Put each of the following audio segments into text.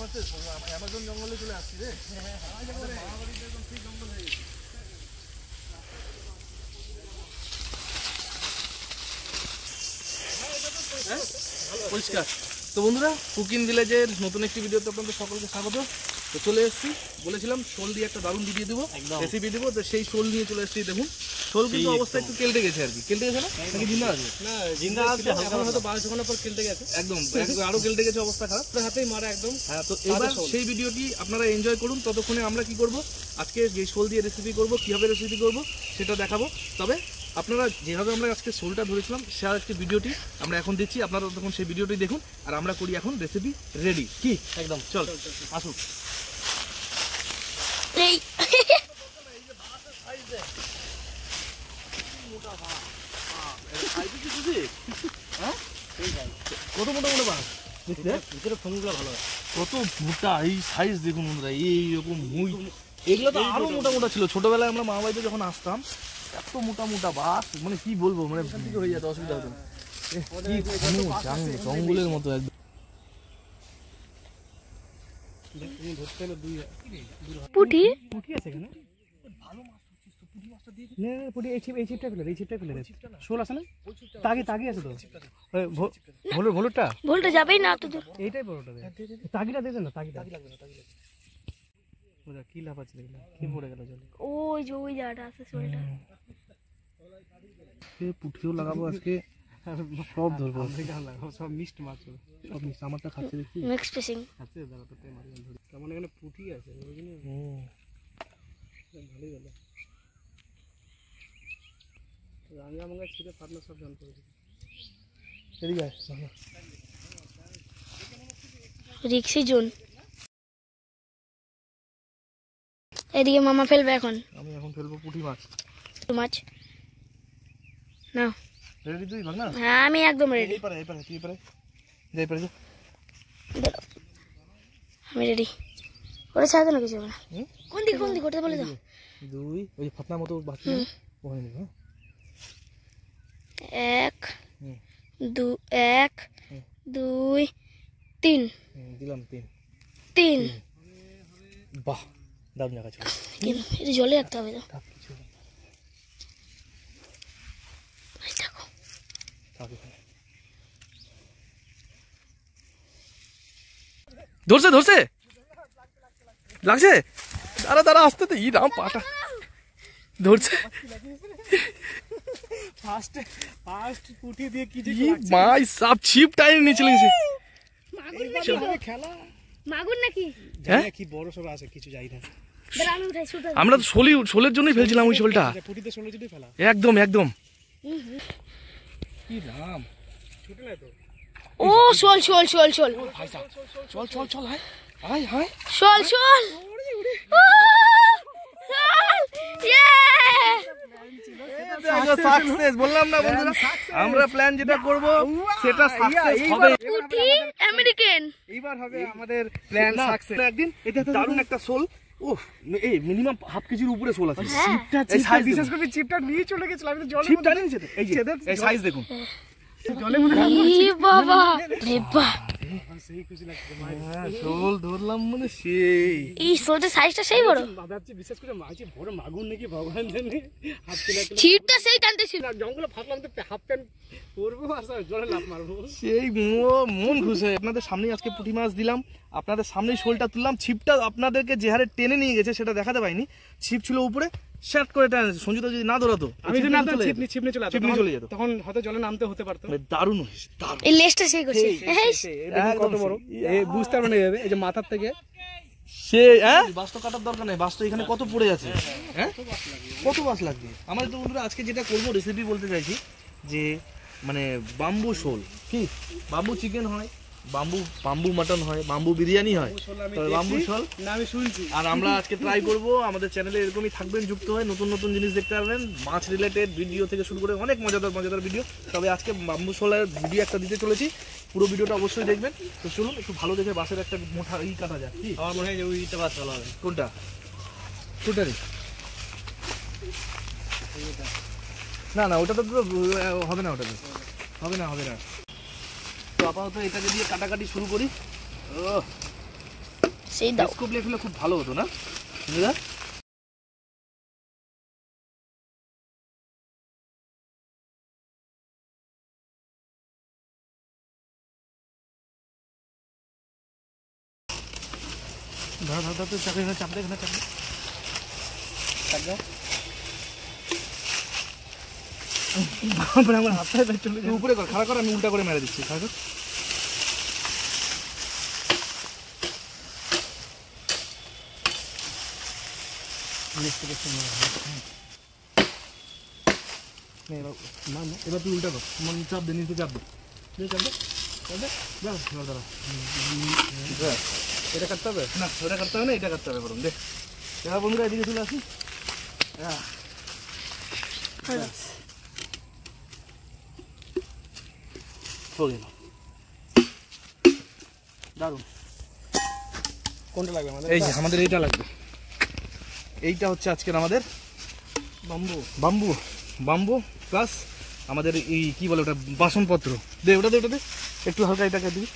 Amazon জঙ্গলে চলে আসছি রে। পরিষ্কার। তো বন্ধুরা, কুকিং ভিলেজের নতুন একটি ভিডিওতে আপনাদের সকলকে স্বাগত। তো চলে এসেছি, বলেছিলাম শোল দিয়ে একটা দারুণ ভিডিও দেবো, রেসিপি দেবো। তো সেই শোল নিয়ে চলে এসেছি। দেখুন শোল কিন্তু অবস্থা একটু কেলটে গেছে আর কি। কেলটে গেছে না নাকি জিন্দা আছে? না জিন্দা আছে, এখন হয়তো 12 ঘন্টা পর কেলটে গেছে। একদম আরো কেলটে গেছে, অবস্থা খারাপ, হাতেই মারা একদম। হ্যাঁ, তো এবার সেই ভিডিওটি আপনারা এনজয় করুন। ততক্ষণে আমরা কি করব, আজকে যে শোল দিয়ে রেসিপি করব, কীভাবে রেসিপি করব সেটা দেখাবো। তবে আপনারা যেভাবে আমরা আজকে শোলটা ধরেছিলাম সে আজকে ভিডিওটি আমরা এখন দিচ্ছি, আপনারা তখন সেই ভিডিওটি দেখুন। আর আমরা করি এখন রেসিপি রেডি। কি একদম চল আসুন। কত মোটা মোটা মাছ, ভিতরে ফোনগুলো ভালো, কত মোটা এই সাইজ দেখুন বন্ধুরা। এইরকম মুই, এগুলো তো আরো মোটা মোটা ছিল। ছোটবেলায় আমরা মা বাড়িতে যখন আসতাম, এত মোটা মোটা বাস, মানে কি বলবো, মানে হয়ে যেত, অসুবিধা হতো না। জঙ্গলের মতো একদম। পুঁটি পুঁটি আছে এখানে, ভালো মাছ। পুঁটি এই ছিপটা ফেলে, এই ছিপটা ফেলে শোল আছে না, তাগি আছে তো। ভোলটা ভোলটা যাবেই না তো, এইটাই বড়টা। তাগিটা দিয়ে দেন না, তাগি লাগবে না, তাগি লাগবে। কি লাভ আছে, কি পড়ে গেল জলে? ওই যে ওই জায়গাটা আছে শোলটা। পুঁটিও লাগাবো আজকে, সব ধরবো, সব মিক্সড মাছ, সব মিক্স। আমারটা খাচ্ছে দেখি, মিক্স ফিশিং খাচ্ছে। দাঁড়াতে মারি ধরি, কেমন এখানে পুঁটি আছে, ভালোই গেল। রাঙ্গা মাঙ্গা ছিঁড়ে ফাটনা সব জান করে দিই। এদিকে রিক্সি জোন, এদিকে মামা ফেলবে এখন। আমি এখন ফেলবো পুঁটি মাছ। মাছ না রেডি তুই ভাগ না? হ্যাঁ আমি একদম রেডি। এই পারে তুই পারে যাই পারে, আমি রেডি। ওরে ছাড়া না কিছু হবে না। কোন দিক করতে বলে দাও। দুই ওই ফাটনার মতো বাকি ওখানে নিব। 1 2 1 2 3 দিলাম। 3 বাহ, দারুণ জায়গা ছিল। এটা জলে রাখতে হবে তো। ধরছে লাগছে। দাঁড়া আসতে তো, ই রাম পাটা ধরছে। ফার্স্ট পুঁটি দিয়ে কি যে মাই সব ছিপ টাইম নিয়ে চলে গেছে। খেলা মাগুর নাকি? হ্যাঁ কি বড় সরো আছে, কিছু যাই না। আমরা তো শোলের জন্যই ফেলছিলাম ওই শোলটা। পুঁটিতে শোলের জন্যই ফেলা, একদম কি রাম ছুটে না তো। ও শোল হাই শোল সাকসেস। বললাম না বন্ধুরা, আমরা প্ল্যান যেটা করব সেটা সাকসেস হবে। পুঁটি আমেরিকান, এইবার হবে আমাদের প্ল্যান সাকসেস। একদিন এটা দারুণ একটা শোল, ওহ এই মিনিমাম হাফ কেজির উপরে শোল আছে। চিপটা বিশেষ করে চিপটা নিয়ে চলে গেছিল, আমি তো জলে চিপটা নিয়ে যেতে। এই যে এই সাইজ দেখুন, জলে মনে হয় বাবা রে বাবা, সেই খুশি লাগছে। শোল ধরলাম মানে সেই, এই শোলটা সাইজটা সেই বড়। ভাবছি বিশেষ করে মাছি বড় মাগুর নাকি ভগবান জানে। হাফ কিলো চিপটা সেই টানতে ছিল, জঙ্গলে ফাটলাম তো হাফ প্যান্ট পরবো আর জলে লাফ মারবো, সেই মন খুশি। আপনাদের সামনেই আজকে পুঁটি মাছ দিলাম, আপনাদের সামনেই শোলটা তুললাম। ছিপটা আপনাদেরকে যে হারে টেনে নিয়ে গেছে সেটা দেখাতে পাইনি। ছিপ ছিল উপরে, শ্যাট করে টানে। সঞ্জিতা যদি না ধরাতো, আমি যদি না ছিপ নিয়ে চলে যেত, তখন হয়তো জলে নামতে হতে পারতো। দারুণ হয়েছে, এই লেজটা সেই করছে, কত বড় বুঝতে পারবে না। এই যে মাথার থেকে সে বাস তো কাটার দরকার নেই, বাস তো এখানে কত পড়ে আছে। হ্যাঁ কত বাস লাগবে আমাদের। তো বন্ধুরা আজকে যেটা করবো রেসিপি বলতে চাইছি যে মানে বাম্বু শোল, কি বাম্বু চিকেন হয়, বাম্বু মাটন হয়, বাম্বু বিরিয়ানি হয়, বাম্বু শোল না আমি শুনছি। আর আমরা আজকে ট্রাই করব। আমাদের চ্যানেলে এরকমই থাকবেন, যুক্ত হয়ে নতুন জিনিস দেখতে পারবেন, মাছ রিলেটেড ভিডিও থেকে শুরু করে অনেক মজাদার ভিডিও। তবে আজকে বাম্বু শোলের ভিডিও একটা দিতে চলেছি, পুরো ভিডিওটা অবশ্যই দেখবেন। তো চলুন একটু ভালো দেখে বাসের একটা মোটা কাটা যায়। কি আমার মনে হয় যে ওইটা বাস ভালো হবে। কোনটা? টোটালি না ওটা তো হবে না, ওটা হবে না। তো আপাতত এটাকে দিয়ে কাটাকাটি শুরু করি। সেই দাও স্কুপ লেখলে খুব ভালো হতো না বুঝলা? ধর তো চাপ দে, চাপ দে, আমার হাতটা চলে উপরে কর, খাড়া কর, আমি উল্টা করে মেরে দিচ্ছি। খাড়া কর। এবার তুই উল্টা কর, চাপ দে, নিচে চাপ দে, চাপ দে, এটা কাটতে হবে না, ওটা কাটতে হবে না, এটা কাটতে হবে বরং। দেখ এবার বন্ধুরা এদিকে চলে আসি। দারুন। কোনটা লাগবে আমাদের? এই যে আমাদের এইটা লাগবে। এইটা হচ্ছে আজকের আমাদের বাম্বু প্লাস আমাদের এই কি বলে ওটা বাসনপত্র। দে ওটা দে, ওটা দে, একটু হালকা এটাকে দিবি।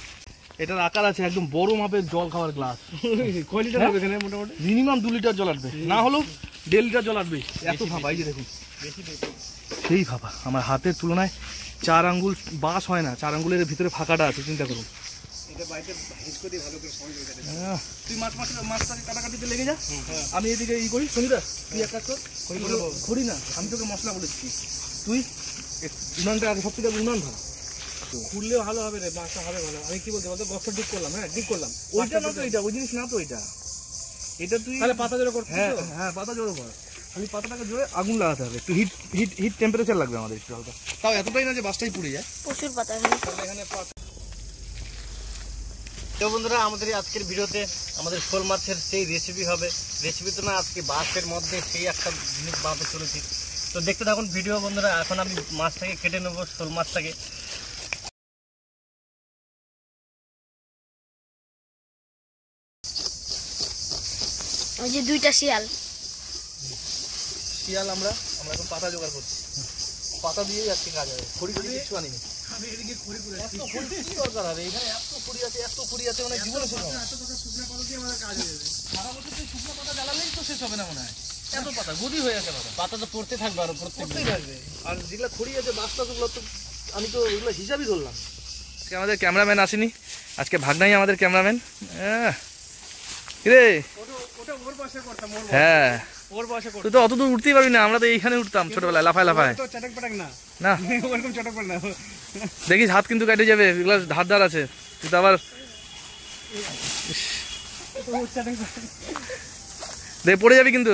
এটার আকার আছে একদম বড় মাপের জল খাওয়ার গ্লাস। কয় লিটার হবে এখানে? মোটামুটি মিনিমাম 2 লিটার জল আসবে, না হলেও 1.5 লিটার জল আসবে। এত ফাঁপা, এই যে দেখুন সেই ফাঁপা। আমার হাতের তুলনায় 4 আঙ্গুল বাস হয় না, 4 আঙ্গুলের ভিতরে ফাঁকাটা আছে, চিন্তা করুন। তুই মাছটাকে কাটাকাটিতে লেগে যা, আমি এদিকে ই করি। সঙ্গীতা তুই এক কাজ কর, খড়ি না, আমি তোকে মশলা বলেছি, তুই উনানটা আগে সব থেকে উনান ধরা। খুললেও ভালো হবে রে, মাছটা হবে ভালো। আমি কি বলতে বলতো গছটা ডিপ করলাম, হ্যাঁ ডিপ করলাম। ওইটা না তো, এটা ওই জিনিস না তো, এটা তুই তাহলে পাতা জোড়ো কর। হ্যাঁ পাতা জোড়ো কর, আমি পাতাটাকে জোরে আগুন লাগাতে হবে, একটু হিট টেম্পারেচার লাগবে আমাদের একটু হালকা। তাও এতটাই না যে বাসটাই পুড়ে যায়, প্রচুর পাতা এখানে। তো বন্ধুরা আমাদের আজকের ভিডিওতে আমাদের শোল মাছের সেই রেসিপি হবে। রেসিপি তো না, আজকে বাসের মধ্যে সেই একটা জিনিস বানাতে চলেছি। তো দেখতে থাকুন ভিডিও বন্ধুরা। এখন আমি মাছটাকে কেটে নেবো, শোল মাছটাকে। ওই যে 2টা শিয়াল আমরা এখন পাতা জোগাড় করছি। পাতা দিয়েই আজকে কাজ হবে, খড়ি কিছু আনিনি। দরকার হবে এখানে, এত খড়ি আছে মানে জীবনে শেষ হবে। সারা বছর শুকনো পাতা জ্বালালেই তো শেষ হবে না মনে হয়, এত পাতা গদি হয়ে আছে। পাতা তো পড়তে থাকবে, আরো পড়তেই থাকবে। আর যেগুলো খড়ি আছে বাস্তা, ওগুলো তো আমি তো এগুলো হিসাবই ধরলাম। আজকে আমাদের ক্যামেরাম্যান আসেনি, আজকে ভাগনাই আমাদের ক্যামেরাম্যান। হ্যাঁ তুই তো অত দূর উঠতেই পারবি না, আমরা তো এইখানে উঠতাম ছোটবেলায়, লাফায় না। দেখিস হাত কিন্তু কেটে যাবে, এগুলো ধার আছে, তুই তো আবার দেখ পড়ে যাবি কিন্তু।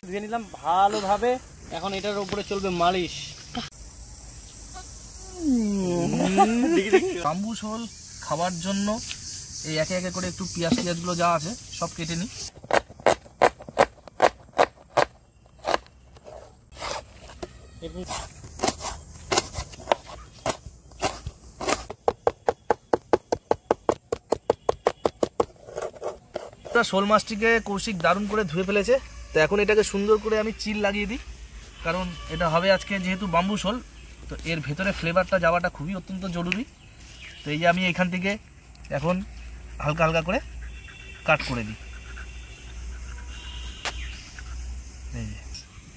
ধুয়ে নিলাম ভালোভাবে, এখন এটার উপরে চলবে মালিশ। বাম্বু শোল খাবার জন্য এই একে একে করে একটু পেঁয়াজগুলো যা আছে সব কেটে নিই। শোল মাছটিকে কৌশিক দারুণ করে ধুয়ে ফেলেছে। তো এখন এটাকে সুন্দর করে আমি চিল লাগিয়ে দিই, কারণ এটা হবে আজকে যেহেতু বাম্বু শোল, তো এর ভেতরে ফ্লেভারটা যাওয়াটা খুবই অত্যন্ত জরুরি। তো এই যে আমি এখান থেকে এখন হালকা হালকা করে কাট করে দিই।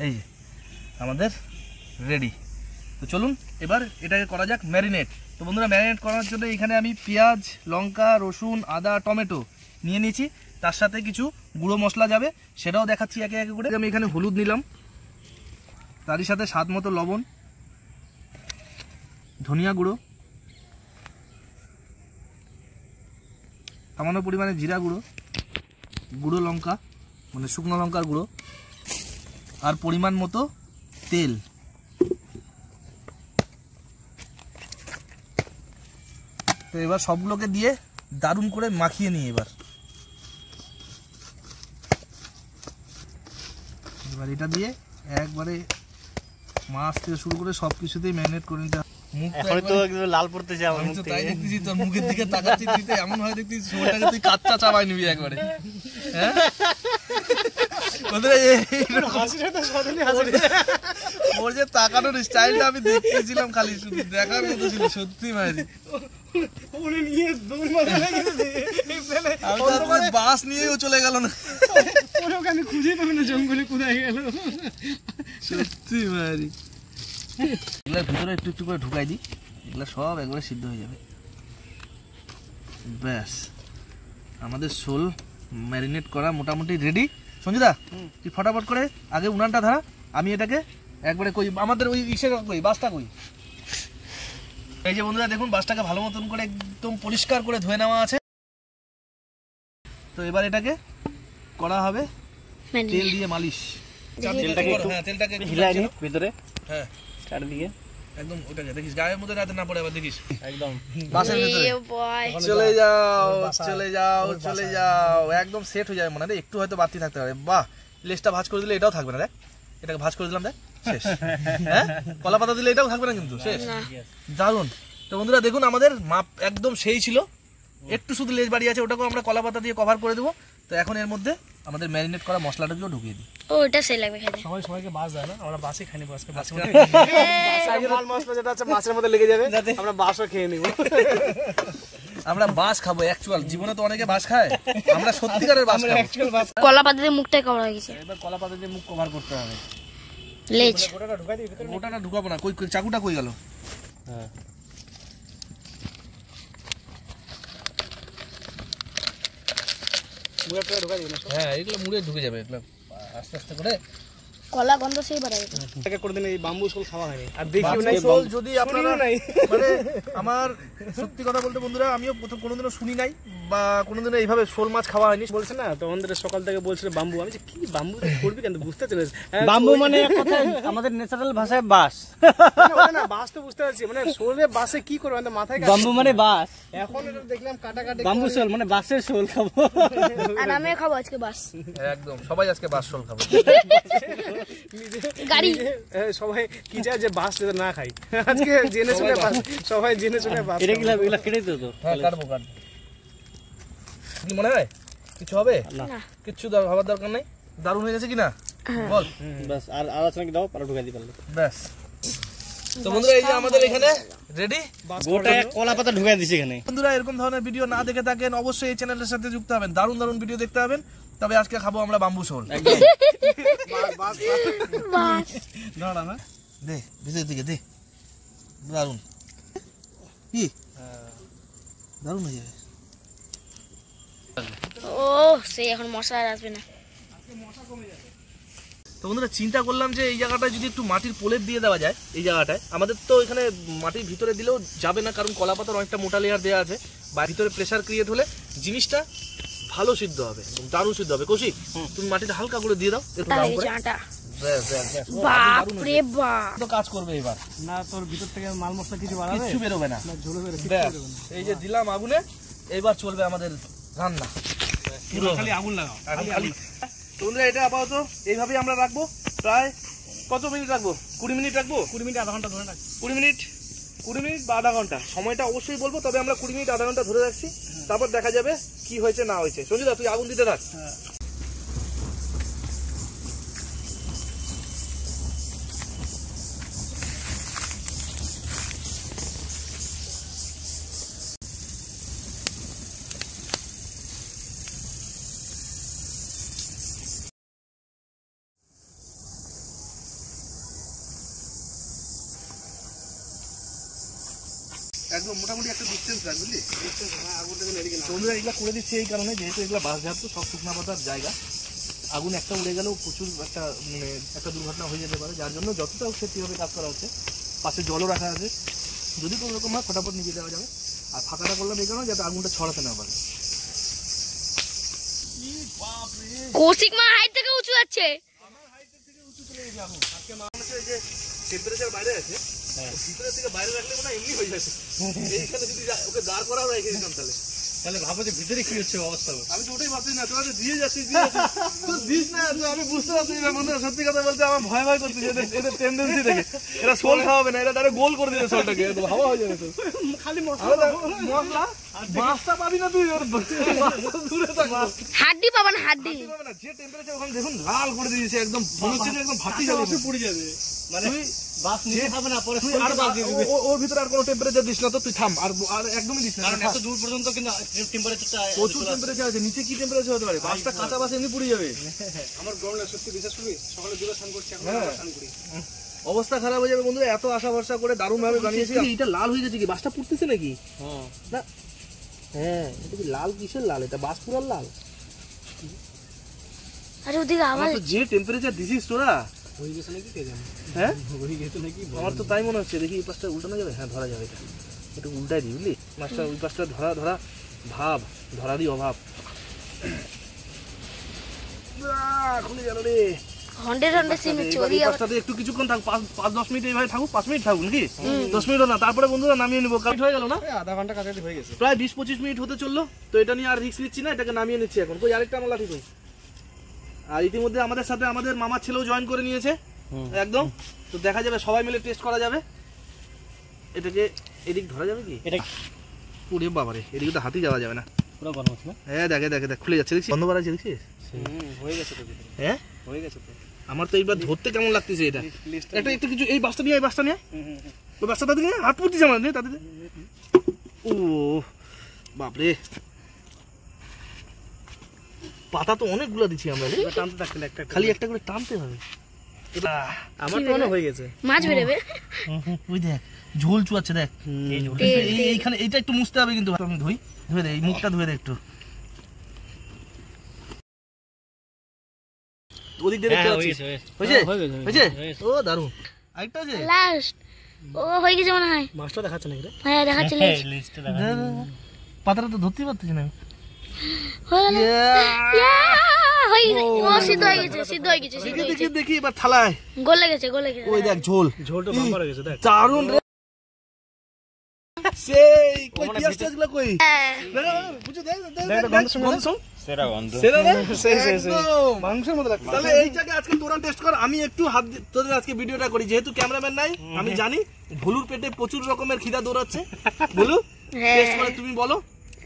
এই যে আমাদের রেডি। তো চলুন এবার এটাকে করা যাক ম্যারিনেট। তো বন্ধুরা ম্যারিনেট করার জন্য এখানে আমি পেঁয়াজ, লঙ্কা, রসুন, আদা, টমেটো নিয়ে নিয়েছি, তার সাথে কিছু গুঁড়ো মশলা যাবে, সেটাও দেখাচ্ছি একে একে করে। আমি এখানে হলুদ নিলাম, তারই সাথে স্বাদ মতো লবণ, ধনিয়া গুঁড়ো, সামান্য পরিমাণে জিরা গুঁড়ো, গুঁড়ো লঙ্কা মানে শুকনো লঙ্কার গুঁড়ো, আর পরিমাণ মতো তেল। তো এবার সবগুলোকে দিয়ে দারুণ করে মাখিয়ে নিই। এবার এটা দিয়ে একবারে মাছ থেকে শুরু করে সবকিছুতেই ম্যারিনেট করে নিতে হবে। লাল পড়তে যাবো, আমি তো তাই দেখতেছি, তোর মুখের দিকে তাকাচ্ছি, তুই তো এমন হয় দেখতেছিস শোলটাকে তুই কাচ্চা চাবাই নিবি একবারে। হ্যাঁ ওর যে তাকানোর স্টাইলটা আমি দেখতেছিলাম, খালি শুধু দেখার মতো ছিল সত্যি মারি। বাস নিয়েও চলে গেল না, আমি খুঁজে পাবি না জঙ্গলে কোথায় গেল। সত্যি মারি। এগুলোর ভিতরে একটু একটু করে ঢুকাই দিই, এগুলো সব একবারে সিদ্ধ হয়ে যাবে। ব্যাস আমাদের শোল ম্যারিনেট করা মোটামুটি রেডি। সঞ্জুদা তুই ফটাফট করে আগে উনানটা ধরা, আমি এটাকে একবারে কই আমাদের ওই ইসের কই বাসটা কই। এই যে বন্ধুরা দেখুন বাসটাকে ভালো মতন করে একদম পরিষ্কার করে ধুয়ে নেওয়া আছে। তো এবার এটাকে করা হবে তেল দিয়ে মালিশ। তেলটাকে হিলাই নি ভিতরে, হ্যাঁ চারদিকে একদম ওটাকে দেখিস গায়ের মধ্যে যাতে না পড়ে, আবার দেখিস একদম বাসের ভিতরে চলে যাও চলে যাও চলে যাও, একদম সেট হয়ে যাবে মনে হয়। একটু হয়তো বাড়তি থাকতে পারে। বাহ, লেজটা ভাঁজ করে দিলে এটাও থাকবে না, দেখ এটাকে ভাঁজ করে দিলাম, দেখ শেষ। হ্যাঁ কলা পাতা দিলে এটাও থাকবে না কিন্তু, শেষ। দারুন। তো বন্ধুরা দেখুন আমাদের মাপ একদম সেই ছিল, একটু শুধু লেজ বাড়ি আছে, ওটাকেও আমরা কলা পাতা দিয়ে কভার করে দেবো। তো এখন এর মধ্যে আমাদের ম্যারিনেট করা মশলাটাকেও ঢুকিয়ে দিই। ও এটা সেই লাগবে খেতে। সবাই সবাইকে বাস দেয় না, আমরা বাসে খাই নি। বাসকে বাসে মাল মশলা যেটা আছে মাছের মধ্যে লেগে যাবে, আমরা বাসও খেয়ে নিব। আমরা বাস খাবো অ্যাকচুয়াল, জীবনে তো অনেকে বাস খায়, আমরা সত্যিকারের বাস খাবো। কলা পাতা দিয়ে মুখটা কভার হয়ে গেছে, এবার কলা পাতা দিয়ে মুখ কভার করতে হবে। লেজ গোটাটা ঢুকাই দিই ভিতরে। ওটা না ঢুকাবো না, কই চাকুটা কই গেল? হ্যাঁ মুখটা ঢুকাই দিই না, হ্যাঁ এগুলো মুড়ে ঢুকে যাবে, এগুলো আস্তে আস্তে করে। কলা গন্ধ সেই বাড়াবে। এটা করে দিন। এই বাম্বু শোল খাওয়া হয়নি আর দেখিও নাই। শোল যদি আপনারা মানে আমার সত্যি কথা বলতে বন্ধুরা, আমিও প্রথম কোনোদিনও শুনি নাই বা কোনোদিনও এইভাবে শোল মাছ খাওয়া হয়নি। বলছে না তো আমাদের সকাল থেকে বলছিল বাম্বু, আমি কি বাম্বু করবি কেন বুঝতে চলে বাম্বু মানে এক কথা আমাদের ন্যাচারাল ভাষায় বাস না, বাস তো বুঝতে পারছি, মানে শোলে বাসে কি করবে আমাদের মাথায় বাম্বু মানে বাস। এখন এটা দেখলাম কাটাকাটি বাম্বু শোল মানে বাসের শোল খাবো, আর আমি খাবো আজকে বাস। একদম সবাই আজকে বাস শোল খাবো। গাড়ি সবাই কি চায় যে বাস না খাই, আজকে জেনে শুনে বাস, সবাই জেনে শুনে বাস। এটা কিলা এগুলা কেটে দিও তো? হ্যাঁ কাটবো কাটবো। কি মনে হয় কিছু হবে না? কিচ্ছু হবার দরকার নাই। দারুণ হয়ে গেছে কিনা বল? বাস আর আলোচনা কি দাও, পারা ঢুকাই দি পারলে ব্যাস। তো বন্ধুরা এই যে আমাদের এখানে রেডি, গোটা কলা পাতা ঢুকাই দিছি এখানে। বন্ধুরা এরকম ধরনের ভিডিও না দেখে থাকেন অবশ্যই এই চ্যানেলের সাথে যুক্ত হবেন, দারুণ দারুণ ভিডিও দেখতে হবেন। তবে আজকে খাবো আমরা বাম্বু শোল। দাঁড়া না দে ভিতর দিকে দে, দারুণ কি দারুণ হয়ে যাবে। ও সেই এখন মশলা আর আসবে না। তো বন্ধুরা চিন্তা করলাম যে এই জায়গাটায় যদি একটু মাটির প্রলেপ দিয়ে দেওয়া যায়, এই জায়গাটায় আমাদের তো এখানে মাটির ভিতরে দিলেও যাবে না, কারণ কলা পাতার অনেকটা মোটা লেয়ার দেওয়া আছে, বা ভিতরে প্রেসার ক্রিয়েট হলে জিনিসটা ভালো সিদ্ধ হবে, দারুণ সিদ্ধ হবে। কৌশিক তুমি মাটিটা হালকা করে দিয়ে দাও একটু দাম করে। বাপ রে বাপ, তো কাজ করবে এবার না, তোর ভিতর থেকে মাল মশলা কিছু বাড়াবে, কিছু বেরোবে না, ঝোলে বেরোবে। এই যে দিলাম আগুনে, এইবার চলবে আমাদের রান্না। খালি আগুন লাগাও খালি বন্ধুরা এটা আপাতত এইভাবেই আমরা রাখবো। প্রায় কত মিনিট রাখবো? 20 মিনিট রাখবো। 20 মিনিট আধা ঘন্টা ধরে রাখ। 20 মিনিট বা আধা ঘন্টা, সময়টা অবশ্যই বলবো, তবে আমরা 20 মিনিট আধা ঘন্টা ধরে রাখছি, তারপর দেখা যাবে কি হয়েছে না হয়েছে। সঞ্জুদা তুই আগুন দিতে থাক। একদম মোটামুটি একটা ডিস্টেন্স রাখ, বুঝলি? বন্ধুরা এগুলো করে দিচ্ছি এই কারণে, যেহেতু এগুলো বাসঘাট তো সব শুকনা পাতার জায়গা, আগুন একটা উড়ে গেলেও প্রচুর একটা মানে একটা দুর্ঘটনা হয়ে যেতে পারে, যার জন্য যতটা সেফটিভাবে কাজ করা হচ্ছে। পাশে জলও রাখা আছে, যদি কোনো রকম হয় ফটাফট নিভিয়ে দেওয়া যাবে। আর ফাঁকাটা করলাম এই কারণে যাতে আগুনটা ছড়াতে না পারে। কৌশিক মা হাইট থেকে উঁচু যাচ্ছে। যে টেম্পারেচার বাইরে আছে, ভিতরের থেকে বাইরে রাখলে মনে হয় এমনি হয়ে যাচ্ছে। এইখানে যদি ওকে দাঁড় করাও রেখে দিতাম তাহলে ভাবো যে ভিতরে কি হচ্ছে অবস্থা। আমি তো ওটাই ভাবছি না, তোরা দিয়ে যাচ্ছিস দিস না, আমি বুঝতে পারছি না বন্ধুরা। সত্যি কথা বলতে আমার ভয় ভয় করছে, এদের টেন্ডেন্সি দেখে। এরা শোল খাওয়াবে না, এরা ডাইরেক্ট গোল করে দিবে শোলটাকে, হাওয়া হয়ে যাবে। তো খালি মশলা মাছটা পাবি না তুই, ওর দূরে থাক। হাড্ডি পাবেন হাড্ডি। যে টেম্পারেচার ওখানে দেখুন লাল করে দিয়েছে একদম, মনে হচ্ছে একদম ভাতি যাবে, পড়ে যাবে। মানে বাস নিতে হবে না, পরে আর বাস দিয়ে দিবে। ওর ভিতরে আর কোনো টেম্পারেচার দিস না তো, তুই থাম, আর একদমই দিস না, কারণ এত দূর পর্যন্ত কিন্তু টেম্পারেচারটা প্রচুর টেম্পারেচার আছে। নিচে কি টেম্পারেচার হতে পারে? বাসটা কাঁচা বাস এমনি পুড়ে যাবে। আমার গরম লাগে সত্যি, বিশ্বাস করবি? সকালে দুটো স্নান করছি, এখন স্নান করি, অবস্থা খারাপ হয়ে যাবে বন্ধুরা। এত আশা ভরসা করে দারুণ ভাবে বানিয়েছি। এটা লাল হয়ে গেছে কি? বাসটা পুড়তেছে নাকি? না, হ্যাঁ, এটা কি লাল? কিসের লাল? এটা বাস পুরার লাল। আরে ওদিকে আবার যে টেম্পারেচার দিছিস তোরা, হয়ে গেছে নাকি কে জানে? হ্যাঁ, হয়ে গেছে নাকি? আমার তো তাই মনে হচ্ছে। দেখি এই পাশটা উল্টানো যাবে? হ্যাঁ, ধরা যাবে। এটা উল্টাই দিই, বুঝলি? মাছটা ওই পাশটা ধরা ভাব, ধরারই অভাব। খুলে গেল রে। হন্ডে সিমে চড়ি আবার। পাশটাতে একটু কিছুক্ষণ থাক, 5-10 মিনিট এইভাবে থাকুক। 5 মিনিট থাকুক নাকি? 10 মিনিটও না, তারপরে বন্ধুরা নামিয়ে নেবো। কাট হয়ে গেল না? আধা ঘন্টা কাছাকাছি হয়ে গেছে, প্রায় 20-25 মিনিট হতে চললো। তো এটা নিয়ে আর রিস্ক নিচ্ছি না, এটাকে নামিয়ে নিচ্ছি এখন। কই আরেকটা আমার লাঠি কই? আর ইতিমধ্যে আমাদের সাথে আমাদের মামার ছেলেও জয়েন করে নিয়েছে একদম। তো দেখা যাবে, সবাই মিলে টেস্ট করা যাবে। এটাকে এদিক ধরা যাবে কি? এটা পুরে বাবারে, এদিকে তো হাতি যাওয়া যাবে না, পুরো গরম আছে না? হ্যাঁ, দেখে খুলে যাচ্ছে, দেখছিস? বন্ধ করা আছে, দেখছিস? হয়ে গেছে তো। হ্যাঁ, হয়ে গেছে তো। আমার তো এইবার ধরতে কেমন লাগতেছে এটা। একটা একটু কিছু, এই বাসটা নিয়ে, এই বাসটা নিয়ে, ওই বাসটা তাদের নিয়ে হাত পুড়তিস আমার নিয়ে তাদের। ও বাপরে, পাতা তো অনেকগুলো দিচ্ছি আমরা। টানতে থাকতে একটা খালি একটা করে টানতে হবে। আমার তো মনে হয়ে গেছে, মাছ বেরোবে। ওই দেখ ঝোল চুয়াচ্ছে, দেখ এইখানে। এইটা একটু মুছতে হবে কিন্তু। আমি ধুয়ে দে, এই মুখটা ধুয়ে দে একটু। ওদিক দিয়ে দেখতে পাচ্ছিস? হয়েছে? ও দারুণ। আরেকটা আছে লাস্ট। ও হয়ে গেছে মনে হয়। মাছটা দেখাচ্ছে নাকি রে? হ্যাঁ দেখাচ্ছে। পাতাটা তো ধরতেই পারতেছি না। হয়ে গেল। হয়ে গেছে। ও সিদ্ধ হয়ে গেছে। দেখি এবার থালায় গলে গেছে। ওই দেখ ঝোলটা বাম্পার হয়ে গেছে, দেখ দারুণ রে। সেই কই পিয়াজ টাজগুলো কই? বুঝো দেখ গন্ধ শুন, সেরা গন্ধ, সেরা রে, সেই মাংসের মতো লাগছে। তাহলে এইটাকে আজকে তোরা টেস্ট কর। আমি একটু হাত তোদের আজকে ভিডিওটা করি, যেহেতু ক্যামেরাম্যান নাই। আমি জানি ভুলুর পেটে প্রচুর রকমের খিদা দৌড়াচ্ছে। ভুলু টেস্ট করে তুমি বলো।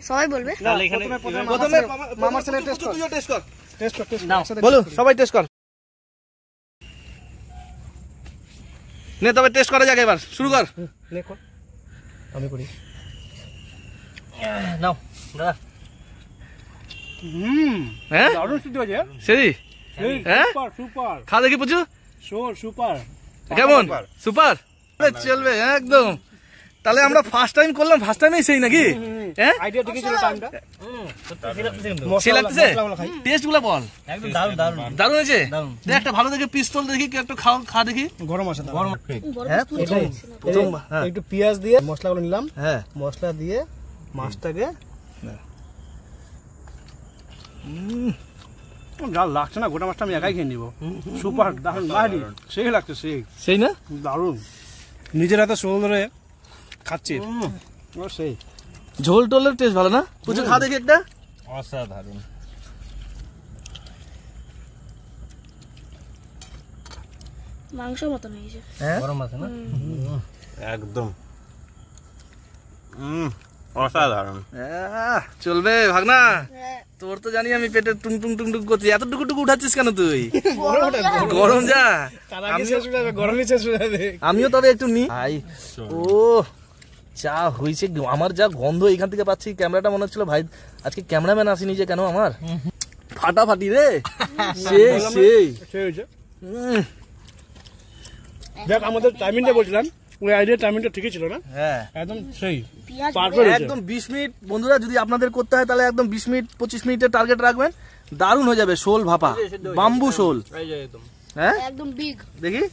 সবাই বলবে। তাহলে এখানে প্রথমে মামার ছেলে টেস্ট কর, তুইও টেস্ট কর। বলো, সবাই টেস্ট কর। নে তবে টেস্ট করা যাক, এবার শুরু কর। আমি করি, নাও দাদা। হ্যাঁ, দারুণ সিদ্ধ হয়েছে। সেই হ্যাঁ, সুপার। খা দেখি পুচু। সুপার কেমন? সুপার চলবে একদম। তাহলে আমরা ফার্স্ট টাইম করলাম, ফার্স্ট টাইমেই সেই নাকি? হ্যাঁ, আইডিয়া দেখেছিল টাইমটা। সেই লাগতেছে। টেস্টগুলো বল। একদম দারুণ হয়েছে। দেখ একটা ভালো দেখে পিস্তল দেখি, একটা খা দেখি। গরম আছে, গরম। হ্যাঁ, একটু পেঁয়াজ দিয়ে মশলাগুলো নিলাম। হ্যাঁ, মশলা দিয়ে মাছটাকে যা লাগছে না, গোটা মাছটা আমি একাই খেয়ে নিবো। সুপার, দারুণ, সেই লাগছে, সেই না দারুণ। নিজের হাতে শোল ধরে খাচ্ছি, সেই ঝোল টোলের টেস্ট ভালো না? পুজো খা দেখি একটা। অসাধারণ। মাংস মতন হয়েছে। গরম আছে না? একদম অসাধারণ। চলবে ভাগনা। তোর তো জানি আমি পেটে টুং টুং টুং টুং করছি। এতটুকু উঠাচ্ছিস কেন তুই? গরম যা, আমিও তবে একটু নি। ও চা হয়েছে। আমার যা গন্ধ এখান থেকে পাচ্ছি, ক্যামেরাটা মনে হচ্ছিল ভাই আজকে ক্যামেরাম্যান আসেনি যে কেন আমার। ফাটাফাটি রে, সেই দেখ আমাদের টাইমিংটা বলছিলাম, ওই আইডিয়া টাইমিংটা ঠিকই ছিল না? হ্যাঁ, একদম সেই একদম 20 মিনিট। বন্ধুরা যদি আপনাদের করতে হয় তাহলে একদম 20 মিনিট 25 মিনিটের টার্গেট রাখবেন। দারুণ হয়ে যাবে। শোল ভাপা, বাম্বু শোল। হ্যাঁ একদম বিগ। দেখি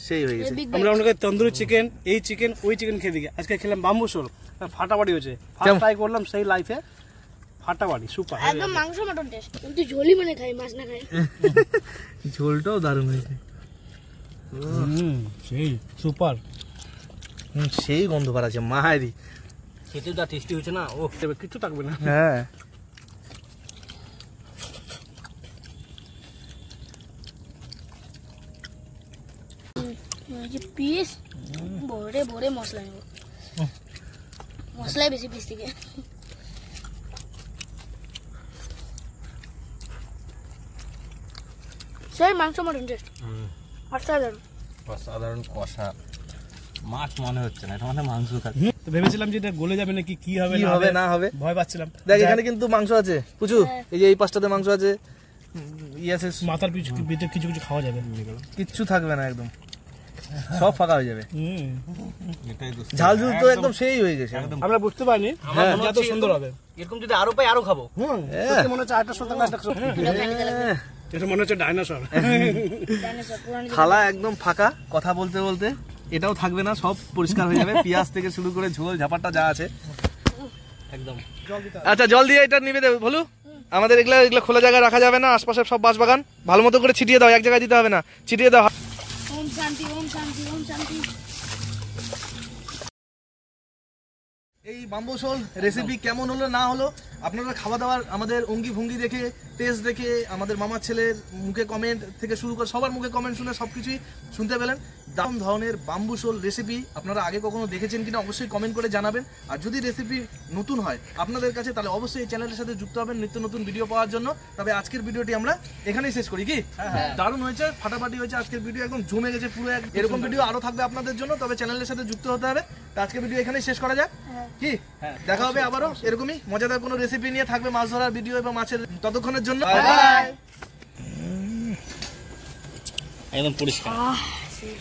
সেই হয়ে গেছে। আমরা অনেকে তন্দুরি চিকেন, এই চিকেন, ওই চিকেন খেয়ে দিকে, আজকে খেলাম বাম্বু শোল। ফাটাফাটি হয়েছে। ফার্স্ট ট্রাই করলাম সেই লাইফে, ফাটাফাটি সুপার। একদম মাংস মটন টেস্ট। কিন্তু ঝোলই মানে খাই, মাছ না খাই। ঝোলটাও দারুণ হয়েছে। সেই সুপার, সেই গন্ধ বার আছে মায়েরই। খেতে যা টেস্টি হয়েছে না, ও কিছু থাকবে না। হ্যাঁ, পিস ভরে ভরে মশলা নেব। মশলাই বেশি পিস থেকে। সেই মাংস মটন টেস্ট অসাধারণ। অসাধারণ কষা মাছ মনে হচ্ছে না, এটা মানে মাংস খাচ্ছে। তো ভেবেছিলাম যে এটা গলে যাবে নাকি কি হবে কি না হবে না হবে ভয় পাচ্ছিলাম। দেখ এখানে কিন্তু মাংস আছে পুচু, এই যে এই পাশটাতে মাংস আছে, আছে মাথার পিছু ভিতরে কিছু কিছু খাওয়া যাবে, কিচ্ছু থাকবে না, একদম সব ফাঁকা হয়ে যাবে। এটাই তো ঝাল ঝুল তো একদম সেই হয়ে গেছে। আমরা বুঝতে পারিনি যত সুন্দর হবে। এরকম যদি আরো পাই আরো খাবো। সত্যি মনে হচ্ছে আরেকটা সন্তান এটা মনে হচ্ছে ডাইনোসর। থালা একদম ফাঁকা, কথা বলতে বলতে এটাও থাকবে না, সব পরিষ্কার হয়ে যাবে। পেঁয়াজ থেকে শুরু করে ঝোল ঝাপাটা যা আছে একদম। আচ্ছা জল দিয়ে এটা নিবে দেবে বলু। আমাদের এগুলা খোলা জায়গায় রাখা যাবে না, আশপাশে সব বাঁশবাগান, ভালো মতো করে ছিটিয়ে দাও, এক জায়গায় দিতে হবে না, ছিটিয়ে দাও। ওম শান্তি ওম শান্তি ওম শান্তি। এই বাম্বু শোল রেসিপি কেমন হলো না হলো আপনারা খাওয়া দাওয়ার আমাদের অঙ্গি ভঙ্গি দেখে, টেস্ট দেখে, আমাদের মামার ছেলের মুখে কমেন্ট থেকে শুরু করে সবার মুখে কমেন্ট শুনে সবকিছুই শুনতে পেলেন। দারুণ ধরনের বাম্বু শোল রেসিপি আপনারা আগে কখনো দেখেছেন কিনা অবশ্যই কমেন্ট করে জানাবেন। আর যদি রেসিপি নতুন হয় আপনাদের কাছে তাহলে অবশ্যই এই চ্যানেলের সাথে যুক্ত হবেন নিত্য নতুন ভিডিও পাওয়ার জন্য। তবে আজকের ভিডিওটি আমরা এখানেই শেষ করি কি? দারুণ হয়েছে, ফাটাফাটি হয়েছে আজকের ভিডিও, একদম জমে গেছে পুরো। এরকম ভিডিও আরো থাকবে আপনাদের জন্য, তবে চ্যানেলের সাথে যুক্ত হতে হবে। তো আজকের ভিডিও এখানেই শেষ করা যাক কি? দেখা হবে আবারও এরকমই মজাদার কোনো রেসিপি নিয়ে, থাকবে মাছ ধরার ভিডিও এবং মাছের। ততক্ষণের জন্য একদম পরিষ্কার। সেই